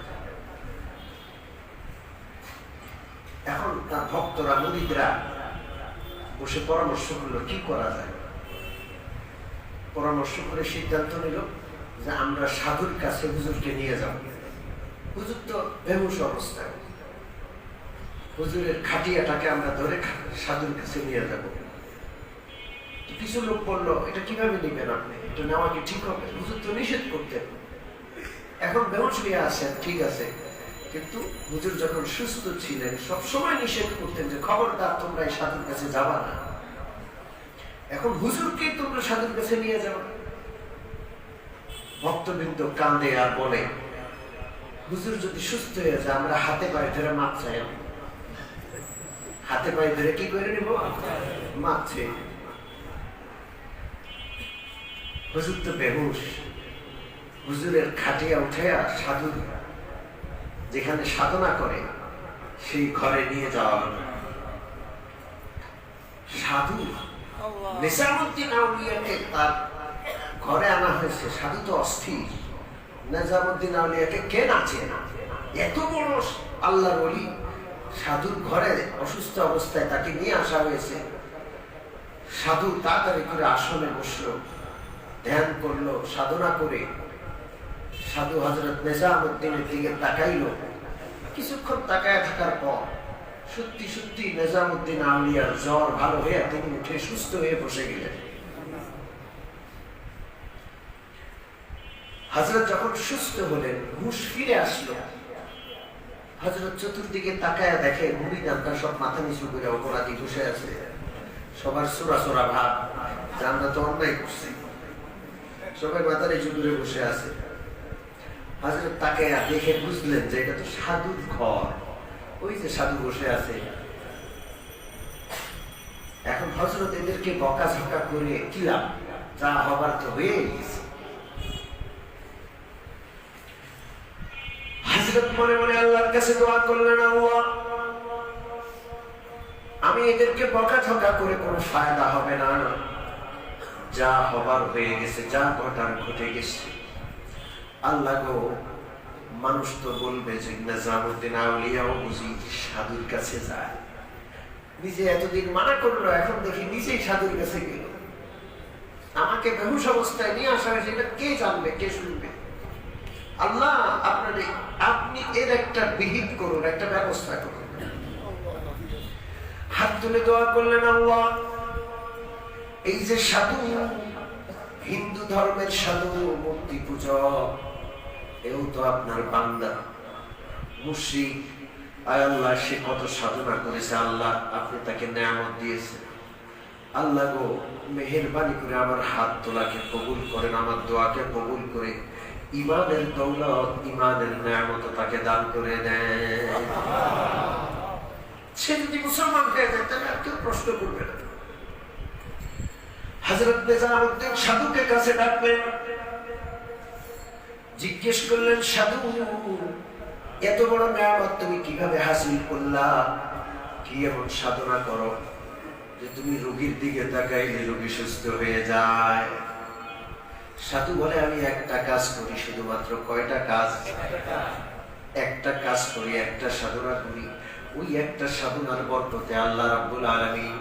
এখন তার ভক্তরা, মুরিদরা বসে পরামর্শ করলো কি করা যায়। পরামর্শ করে সিদ্ধান্ত নিল যে আমরা সাধুর কাছে হুজুরকে নিয়ে যাব। হুজুর তো বেহুশ অবস্থায়, হুজুরের খাটিয়াটাকে আমরা ধরে সাধুর কাছে নিয়ে যাব। কিছু লোক বললো, এটা কিভাবে নিবেন আপনি, এটা নেওয়া কি ঠিক হবে? হুজুর তো নিষেধ করতেন, এখন বেহুশ হয়ে আছেন, ঠিক আছে, কিন্তু হুজুর যখন সুস্থ ছিলেন সবসময় নিষেধ করতেন যে খবরদার তোমরা এই সাধুর কাছে যাবা না। এখন হুজুরকে তোমরা সাধুর কাছে নিয়ে যাও। ভক্তবৃন্দ কান্দে আর বলে, হুজুর যদি সুস্থ হয়ে যায় আমরা হাতে পায়ে ধরে মাপ চাই। হাতে পায়ে ধরে কি করে নিব? মাপ চাই। হুজুর তো বেহুশ। হুজুরের খাটিয়া উঠে সাধু যেখানে সাধনা করে সেই ঘরে নিয়ে যাওয়া হলো। সাধু নিজামুদ্দিন আউলিয়াকে তার ঘরে আনা হয়েছে। সাধু তো অস্থির। নিজামুদ্দিন আউলিয়াকে কে নাচে না? এত বড় আল্লাহর ওলি, সাধুর ঘরে অসুস্থ অবস্থায় তাকে নিয়ে আসা হয়েছে। সাধু তাড়াতাড়ি করে আসনে বসলো, ধ্যান করলো, সাধনা করে সাধু হযরত নিজামুদ্দিনের দিকে তাকাইলো। কিছুক্ষণ তাকায় থাকার পর সত্যি সত্যি নিজামুদ্দিন আউলিয়ার জ্বর ভালো হয়ে তিনি উঠে সুস্থ হয়ে বসে গেলেন। হযরত যখন সুস্থ হলেন, হুঁশ ফিরে আসলো, হযরত চতুর্দিকে তাকায়া দেখে মুরিদানরা সব মাথা নিচু করে অপরাধী বসে আছে, সবার সোরা সোরা ভাব, জানরা তো অন্যায় করছে, সবাই মাথা নিচু করে বসে আছে। হযরত তাকায়া দেখে বুঝলেন যে এটা তো সাধুর ঘর, ওই যে সাধু বসে আছে। এখন হযরত এদেরকে বকাঝকা করে কি লাভ, যা হবার তো হয়ে গেছে। হযরত মনে মনে আল্লাহর কাছে দোয়া করলেন, আল্লাহ আমি এদেরকে বকাঝকা করে কোনো ফায়দা হবে না, যা হবার হয়ে গেছে, যা ঘটার ঘটে গেছে। আল্লাহ গো, মানুষ তো বলবে যে নিজামুদ্দিন আউলিয়াও বুঝি সাধুর কাছে যায়, নিজে এতদিন মানা করলো, এখন দেখি নিজেই সাধুর কাছে গেল, আমাকে বেহুশ অবস্থায় নিয়ে আসা হয়েছে, এটা কে জানবে, কে শুনবে? আল্লাহ আপনি এর একটা বিহিত করুন, একটা ব্যবস্থা করুন। হাত তুলে দোয়া করলেন, আল্লাহ এই যে সাধু, হিন্দু ধর্মের সাধু, মূর্তি পূজক, এও তো আপনার বান্দা, মুশরিক। আয় আল্লাহ, সে কত সাধনা করেছে, আল্লাহ আপনি তাকে নেয়ামত দিয়েছেন। আল্লাহ গো, মেহেরবানি করে আমার হাত তোলাকে কবুল করেন, আমার দোয়াকে কবুল করে ইমানের দৌলত, ইমানের নেয়ামত তাকে দান করে দেন। সে যদি মুসলমান হয়ে যায় তাহলে আর কেউ প্রশ্ন করবে না। হযরত নিজামুদ্দিন সাধুকে কাছে ডাকলেন, জিজ্ঞেস করলেন, সাধু এত বড় নেয়ামত তুমি কিভাবে হাসিল করলা? কি এমন সাধনা করো যে তুমি রোগীর দিকে তাকাইলে রোগী সুস্থ হয়ে যায়? সাধু বলে, আমি একটা কাজ করি শুধুমাত্র। কয়টা কাজ? একটা কাজ করি, একটা সাধনা করি। ওই একটা সাধনার বরকতে আল্লাহ রাব্বুল আলামিন,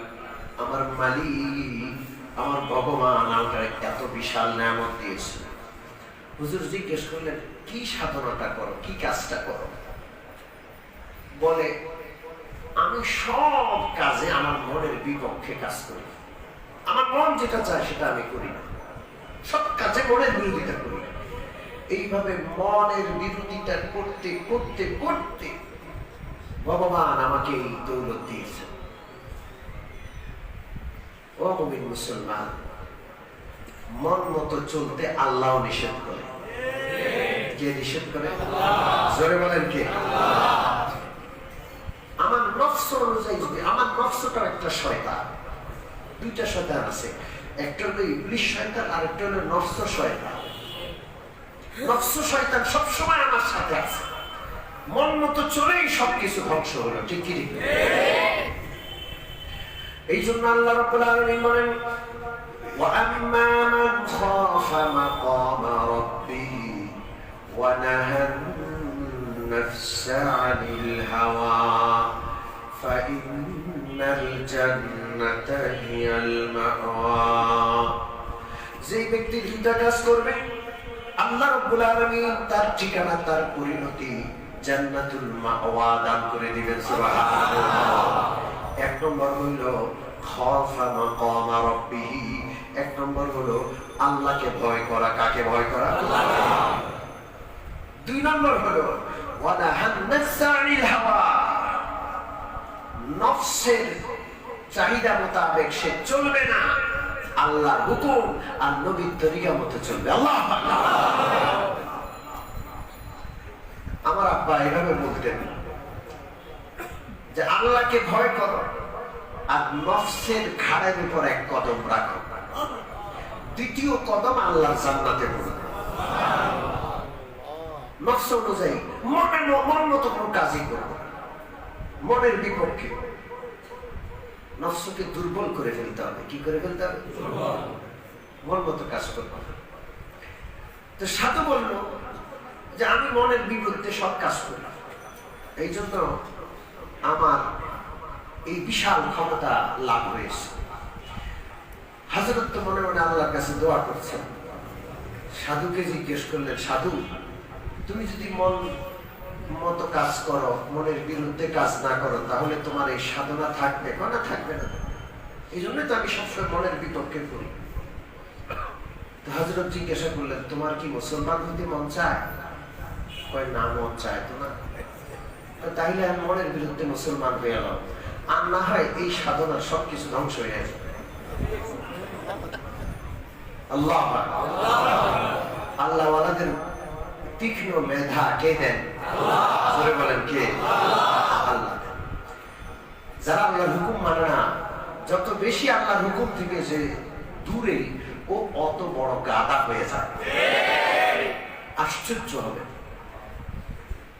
আমার মালিক, আমার ভগবান আমাকে এত বিশাল নেয়ামত দিয়েছে। হুজুর জিজ্ঞেস করলেন, কি সাধনাটা করো, কি কাজটা করো? বলে, আমি সব কাজে আমার মনের বিপক্ষে কাজ করি, আমার মন যেটা চায় সেটা আমি করি না, সব কাজে মনের বিরোধিতা করি। এইভাবে মনের বিরোধিতা করতে করতে করতে ভগবান আমাকে এই দৌলত দিয়েছে। ও মুমিন মুসলমান, মন মতো চলতে আল্লাহ নিষেধ করে। কে নিষেধ করে? জোরে বলেন কে? আমার নফস অনুযায়ী যদি, আমার নফসটা একটা শয়তান, দুইটা শয়তান আছে, একটা হলো ইবলিস শয়তান, আর একটা হলো নফস শয়তান। নফস শয়তান সবসময় আমার সাথে আছে, মন মতো চলেই সবকিছু ধ্বংস হলো। ঠিক কি? এই জন্য আল্লাহ রাব্বুল আলামিন বলেন, وَأَمَّا مَنْ خَافَ مَقَامَ رَبِّهِ وَنَهَى النَّفْسَ عَنِ الْهَوَى فَإِنَّ الْجَنَّةَ هِيَ الْمَأْوَى। যে ব্যক্তি দুইটা কাজ করবে, আল্লাহ রাব্বুল আলামিন তার ঠিকানা, তার পরিণতি জান্নাতুল মাওয়া দান করে দিবেন। সুবহানাল্লাহ। এক নম্বর হইল খাফা মাকামা রাব্বিহি, এক নম্বর হলো আল্লাহকে ভয় করা। কাকে ভয় করা? আল্লাহ। দুই নম্বর হলো ওয়ানাহান নাফসা আনিল হাওয়া, নফসের চাহিদা মোতাবেক সে চলবে না, আল্লাহর হুকুম আর নবীর তরিকা মতো চলবে। আল্লাহ আকবার। আমার আব্বা এভাবে বলতেন যে আল্লাহকে ভয় করো আর নফসের ঘাড়ের উপর এক কদম রাখো, দ্বিতীয় কদম আল্লাহর জান্নাতে পড়বে। নফস অনুযায়ী মন মতো কোনো কাজই করবো, মনের বিপক্ষে। নফসকে দুর্বল করে ফেলতে হবে। কি করে ফেলতে হবে? মন মতো কাজ করবো। তো সাধু বলল যে আমি মনের বিরুদ্ধে সব কাজ করি, এই জন্য আমার এই বিশাল ক্ষমতা লাভ হয়েছে। হযরত তো মনে মনে আল্লাহর কাছে দোয়া করছেন। সাধুকে জিজ্ঞেস করলেন, সাধু তুমি যদি মন মতো কাজ করো, মনের বিরুদ্ধে কাজ না করো, তাহলে তোমার এই সাধনা থাকবে না? থাকবে না। এই জন্য তো আমি সবসময় মনের বিপক্ষে করি। হযরত জিজ্ঞাসা করলেন, তোমার কি মুসলমান হতে মন চায়? কয়, না, মন চায় তো না। তাইলে আমি মনের বিরুদ্ধে মুসলমান হয়ে গেলাম, আর না হয় এই সাধনার সবকিছু ধ্বংস হয়ে যাবে। আল্লাহ আল্লাহওয়ালাদের তীক্ষ্ণ মেধা কে দেন? জোরে বলেন, কে? আল্লাহ। যারা আল্লাহর হুকুম মানে না, যত বেশি আল্লাহর হুকুম থেকে যে দূরে, ও অত বড় গাধা হয়ে যায়। আশ্চর্য হবে।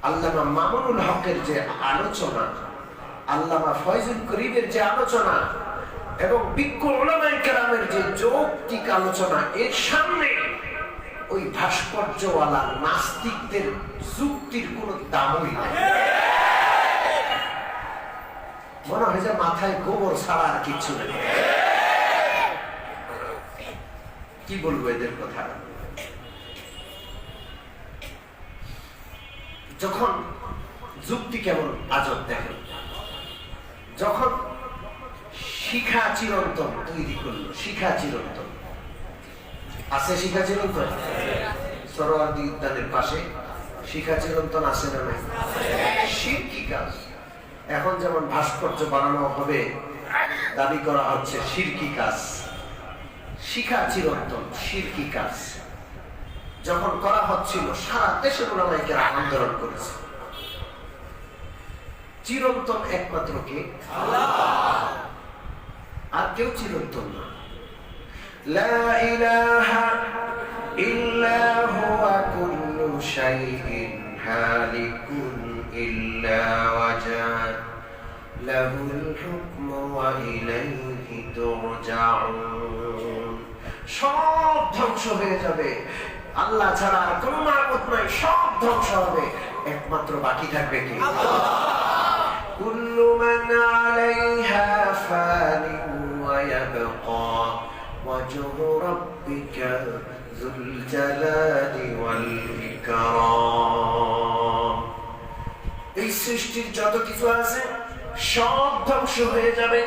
আল্লামা মামুনুল হকের যে আলোচনা, আল্লামা ফয়জুল করিমের যে আলোচনা, এবং বিজ্ঞ উলামায়ে কেরামের যে যৌক্তিক আলোচনা, এর সামনে ওই ভাস্কর্যওয়ালা নাস্তিকদের যুক্তির কোন দামই নাই। মনে হয় যে মাথায় গোবর ছাড়া আর কিছু নেই। কি বলবো এদের কথা? যখন যুক্তি কেমন আজব দেখেন, যখন শিখা চিরন্তন তৈরি করলো, শিখা চিরন্তন আছে, শিখা চিরন্তন সরোয়ার্দী উদ্যানের পাশে শিখা চিরন্তন আছে না নাই? শিরকি কাজ। এখন যেমন ভাস্কর্য বানানো হবে, দাবি করা হচ্ছে শিরকি কাজ। শিখা চিরন্তন শিরকি কাজ যখন করা হচ্ছিল, সারা দেশের উলামায়ে কেরাম আন্দোলন করেছে। চিরন্তন একমাত্র কে? আল্লাহ। আর কেউ চিরন্তন না। লা ইলাহা ইল্লা হুয়া কুল্লু শাইইন হালিকুন ইল্লা ওয়াজহা লাহুল হুকমু ওয়া ইলাইহি তুরজাউন। সব ধ্বংস হয়ে যাবে, আল্লাহ ছাড়া আর কোনো মাবুদ নাই, সব ধ্বংস হবে, একমাত্র বাকি থাকবে কি? কুল্লু মান আলাইহা ফানি ওয়া ইয়াবকা ওয়াজহু রাব্বিকা যুল জালালি ওয়াল ইকরাম। এই সৃষ্টির যত কিছু আছে সব ধ্বংস হয়ে যাবে,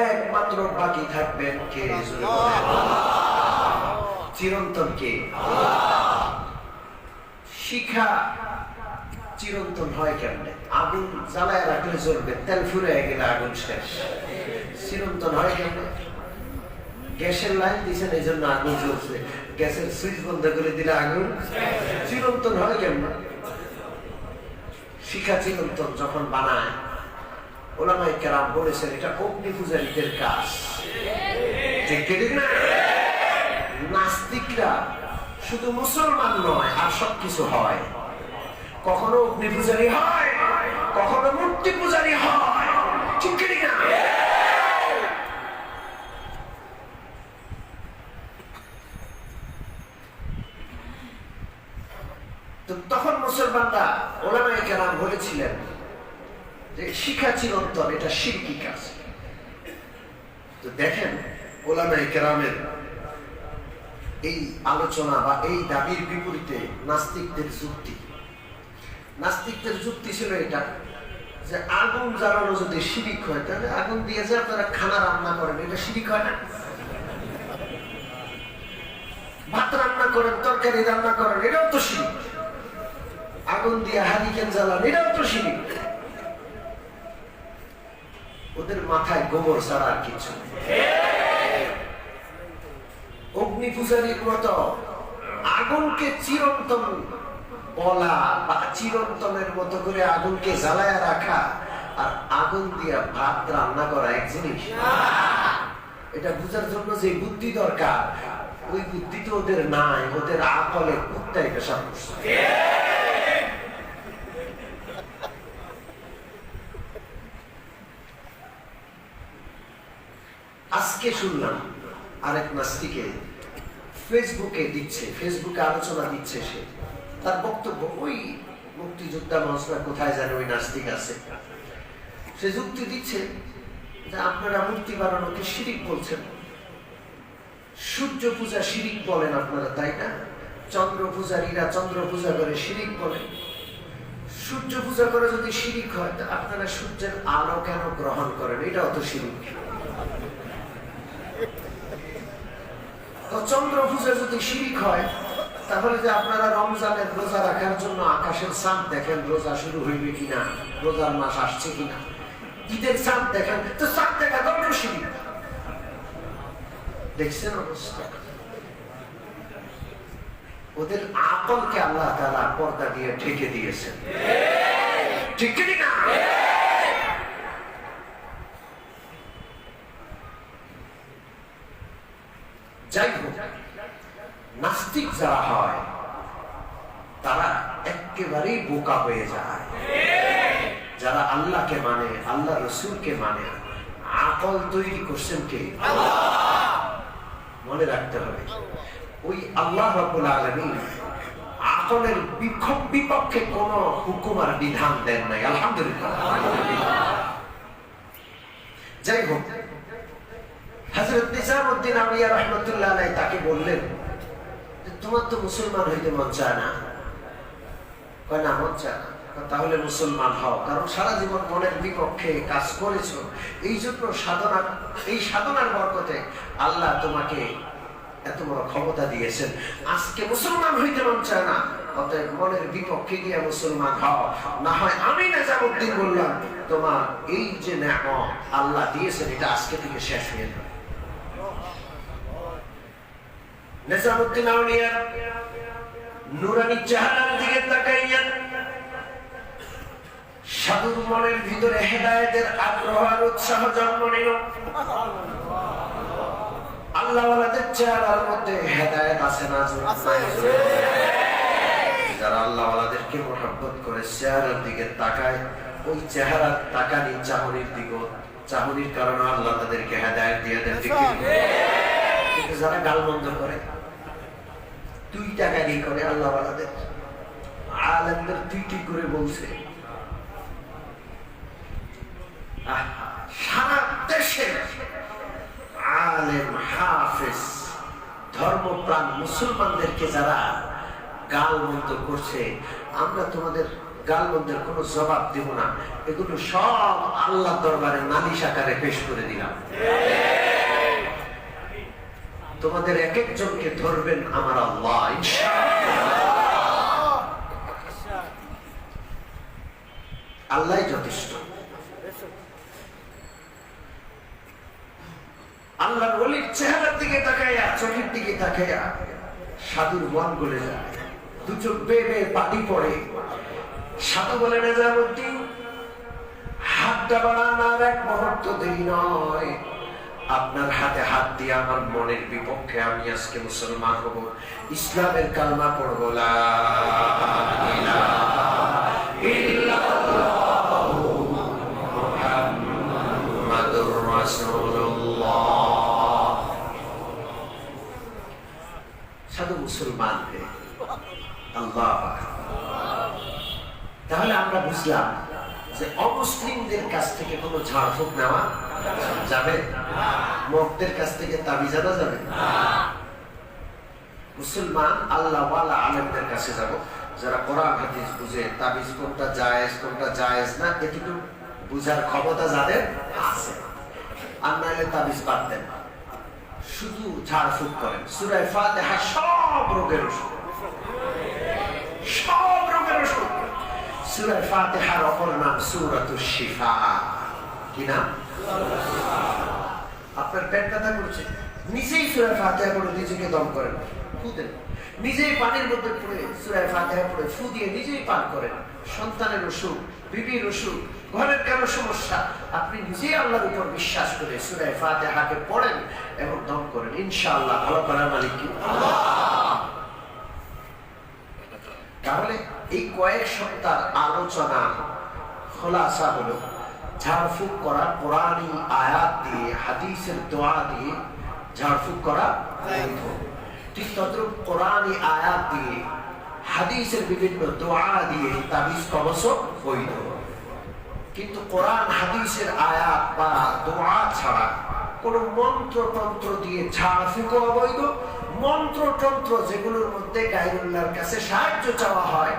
একমাত্র বাকি থাকবেন কে? চিরন্তন কে? শিখা চিরন্তন হয় কেমনে? আগুন জ্বালায় রাখলে জ্বলবে, তেল ফুরে গেলে আগুন শেষ। চিরন্তন হয় কেমনে? গ্যাসের লাইন দিয়েছেন এই জন্য আগুন জ্বলছে, গ্যাসের সুইচ বন্ধ করে দিলে আগুন। চিরন্তন হয় কেমনে? শিখা চিরন্তন যখন বানায়, উলামায়ে কেরাম বলেছেন এটা অগ্নি পূজারীদের কাজ। ঠিক না? নাস্তিকরা শুধু মুসলমান নয়, আর সবকিছু হয়। কখনো অগ্নি পূজারী হয়, কখনো মূর্তি পূজারী হয়। ঠিক না? তো তখন মুসলমানরা, উলামায়ে কেরাম বলেছিলেন যে শিখা চিরন্তন, এটা শিরকি কাজ। তো দেখেন উলামায়ে কেরামের এই আলোচনা বা এই দাবির বিপরীতে নাস্তিকদের যুক্তি। নাস্তিকদের যুক্তি ছিল এটা যে আগুন জ্বালানো যদি শিরিক হয়, তাহলে আগুন দিয়ে যে আপনারা খানা রান্না করেন, এটা শিরিক হয় না? ভাত রান্না করেন, তরকারি রান্না করেন, এটাও তো শিরিক। আগুন দিয়ে হারিকেন জ্বালান, এটাও তো শিরিক। ওদের মাথায় গোবর ছাড়া আর কিছু। অগ্নি পূজারীর মতো আগুনকে চিরন্তন বলা বা চিরন্তনের মতো করে আগুনকে জ্বালায়া রাখা আর আগুন দিয়া ভাত রান্না করা এক জিনিস। এটা বুঝার জন্য যে বুদ্ধি দরকার, ওই বুদ্ধি তো ওদের নাই। ওদের আকলে কুত্তায় পেশাব করছে। আজকে শুনলাম আরেক নাস্তিকে ফেসবুকে দিচ্ছে, ফেসবুকে আলোচনা দিচ্ছে। সে তার বক্তব্য, ওই মুক্তিযোদ্ধা মহাসভা কোথায় জানে ওই নাস্তিক আছে, সে যুক্তি দিচ্ছে যে আপনারা মূর্তি বানানোকে শিরিক বলছেন, সূর্য পূজা শিরিক বলেন আপনারা, তাই না? চন্দ্র পূজারীরা চন্দ্র পূজা করে শিরিক বলেন। সূর্য পূজা করে যদি শিরিক হয়, তা আপনারা সূর্যের আলো কেন গ্রহণ করেন? এটাও তো শিরিক। তো চন্দ্র পূজা যদি শিরিক হয়, তাহলে যে আপনারা রমজানের রোজা রাখার জন্য আকাশের চাঁদ দেখেন রোজা শুরু হইবে কিনা, রোজার মাস আসছে কিনা, ঈদের চাঁদ দেখেন, তো চাঁদ দেখা তো শিরিক। দেখছেন অবস্থা? ওদের আকলকে আল্লাহ তাআলা পর্দা দিয়ে ঢেকে দিয়েছেন, ঠিক কি না? যাই হোক, নাস্তিক যারা হয় তারা একেবারেই বোকা হয়ে যায়। যারা আল্লাহকে মানে, আল্লাহ রসুলকে মানে, আকল তৈরি করছেন কে? মনে রাখতে হবে, ওই আল্লাহ রাব্বুল আলামিন আকলের বিপক্ষে কোন হুকুম আর বিধান দেন নাই, আলহামদুলিল্লাহ। যাই হোক, হযরত নিজামউদ্দিন আউলিয়া রাহমাতুল্লাহ আলাইহি তাকে বললেন, তোমার তো মুসলমান হইতে মন চায় না। কয় না, মন চায় না। তাহলে মুসলমান হও, কারণ সারা জীবন মনের বিপক্ষে কাজ করেছো, এই জন্য এই সাধনার বরকতে আল্লাহ তোমাকে এত বড় ক্ষমতা দিয়েছেন। আজকে মুসলমান হইতে মন চায় না, অতএব মনের বিপক্ষে গিয়ে মুসলমান হও, না হয় আমি নিজামউদ্দিন বললাম তোমার এই যে নেয়ামত আল্লাহ দিয়েছেন এটা আজকে থেকে শেষ হয়ে যাবে। নিজামউদ্দিন আউলিয়া নুরানি চেহারার দিকে তাকাইয়া সাধুর মনের ভিতরে হেদায়েতের আগ্রহ আর উৎসাহ জন্ম নিল। আল্লাহওয়ালাদের চেহারার মধ্যে হেদায়েত আছে না? যারা আল্লাহওয়ালাদেরকে মহব্বত করে চেহারার দিকে তাকায়, ওই চেহারার তাকানি চাহনির দিকে, চাহনির কারণে আল্লাহ তাদেরকে হেদায়েত দিয়ে দেন। কিন্তু যারা গালমন্দ করে, তুই টাকারি করে, আল্লাহওয়ালাদের আলেমদের তুই করে বলছে, সারা দেশে আলেম হাফেজ ধর্মপ্রাণ মুসলমানদেরকে যারা গালমন্দ করছে, আমরা তোমাদের গালমন্দের কোনো জবাব দেব না, এগুলো সব আল্লাহ দরবারে নালিশ আকারে পেশ করে দিলাম। তোমাদের এক একজনকে ধরবেন আমার আল্লাহ, ইনশাআল্লাহ। আল্লাহই যথেষ্ট। আল্লাহর ওলির চেহারার দিকে তাকাইয়া, চোখের দিকে তাকাইয়া সাধুর মন গলে যায়, দু চোখ বেয়ে পানি পড়ে। সাধু বলে, নিজামউদ্দিন হাতটা বাড়ান, আর এক মুহূর্ত দেরি নয়, আপনার হাতে হাত দিয়ে আমার মনের বিপক্ষে আমি আজকে মুসলমান হব, ইসলামের কালমা পড়ব, লা ইলাহা ইল্লাল্লাহু মুহাম্মাদুর রাসূলুল্লাহ। সাধু মুসলমান হয়ে আল্লাহ। তাহলে আমরা বুঝলাম যে অমুসলিমদের কাছ থেকে কোনো ঝাড়ফুঁক নেওয়া যাবে, মক্তদের কাছ থেকে তাবিজ আনা যাবে। মুসলমান আল্লাহওয়ালা আলেমদের কাছে যাব, যারা কোরআন হাদিস বুঝে, তাবিজ কোনটা জায়েজ কোনটা জায়েজ না এটুকু বুঝার ক্ষমতা যাদের আছে। আর নাহলে তাবিজ বাদ দেন, শুধু ঝাড়ফুঁক করেন। সূরা ফাতিহা সব রোগের ওষুধ, সব রোগের ওষুধ। সূরা ফাতিহার অপর নাম সূরাতুশ শিফা। কি নাম? আপনার পেট ব্যথা করছে, নিজেই সূরা ফাতিহা পড়ে নিজেকে দম করেন, ফু দেন। নিজেই পানির মধ্যে পড়ে সূরা ফাতিহা পড়ে ফু দিয়ে নিজেই পান করেন। সন্তানের অসুখ, বিবির অসুখ, ঘরের কারো সমস্যা, আপনি নিজেই আল্লাহর উপর বিশ্বাস করে সূরা ফাতিহাকে পড়েন এবং দম করেন, ইনশাআল্লাহ ভালো করার মালিক কি আল্লাহ। তাহলে এই কয়েক সপ্তাহ আলোচনা খোলাসা হলো ঝাড়ফুঁক করা কোরআনী আয়াত দিয়ে, হাদিসের দোয়া দিয়ে ঝাড়ফুঁক করা বৈধ। ঠিক তদ্রুপ কোরআনী আয়াত দিয়ে, হাদিসের বিভিন্ন দোয়া দিয়ে তাবিজ কবজ বৈধ। কিন্তু কোরআন হাদিসের আয়াত বা দোয়া ছাড়া কোন মন্ত্রতন্ত্র দিয়ে ঝাড়ফুঁক অবৈধ। মন্ত্রতন্ত্র যেগুলোর মধ্যে গায়রুল্লাহর কাছে সাহায্য চাওয়া হয়,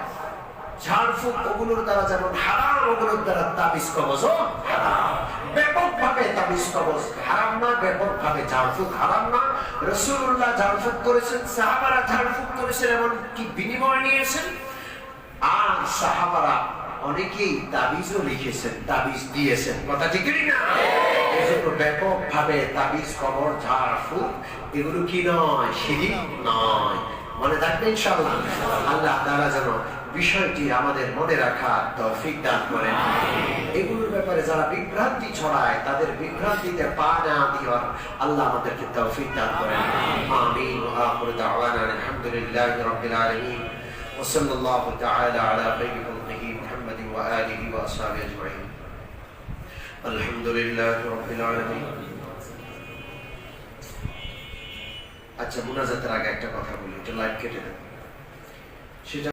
ঝাড়ফুঁক ঝাড়ফুঁক ওগুলোর দ্বারা যেমন হারাম, ওগুলোর দ্বারা তাবিজ কবজ হারাম। ব্যাপকভাবে তাবিজ কবজ হারাম না, ব্যাপকভাবে ঝাড়ফুঁক হারাম না। রাসূলুল্লাহ ঝাড়ফুঁক করেছেন, সাহাবারা ঝাড়ফুঁক করেছেন, এমন কি বিনিময় নিয়েছেন। আর সাহাবারা অনেকেই তাবিজও লিখেছেন, তাবিজ দিয়েছেন, কথা ঠিক না? এজন্য ব্যাপকভাবে তাবিজ কবর ঝাড়ফুঁক এগুলো কি নয়, শিরক নয়। মনে থাকবে ইনশাআল্লাহ। আল্লাহ তাআলা যেন বিষয়টি আমাদের মনে রাখার তৌফিক দান করেন। এগুলোর ব্যাপারে যারা বিভ্রান্তি ছড়ায় তাদের বিভ্রান্তিতে পা না দিওয়ার আল্লাহ আমাদেরকে তৌফিক দান করেন। আমিন। ওয়া আখিরু দাওয়ানা আলহামদুলিল্লাহি রাব্বিল আলামিন ওয়া সাল্লাল্লাহু তাআলা আলা খায়রি খালকিহি মুহাম্মাদিন ওয়া আলিহি ওয়া আসহাবিহি আজমাইন। আলহামদুলিল্লাহি রাব্বিল আলামিন। আচ্ছা, মুনাজাতের আগে একটা কথা বলি, এটা লাইভ কেটে দেন। সেটা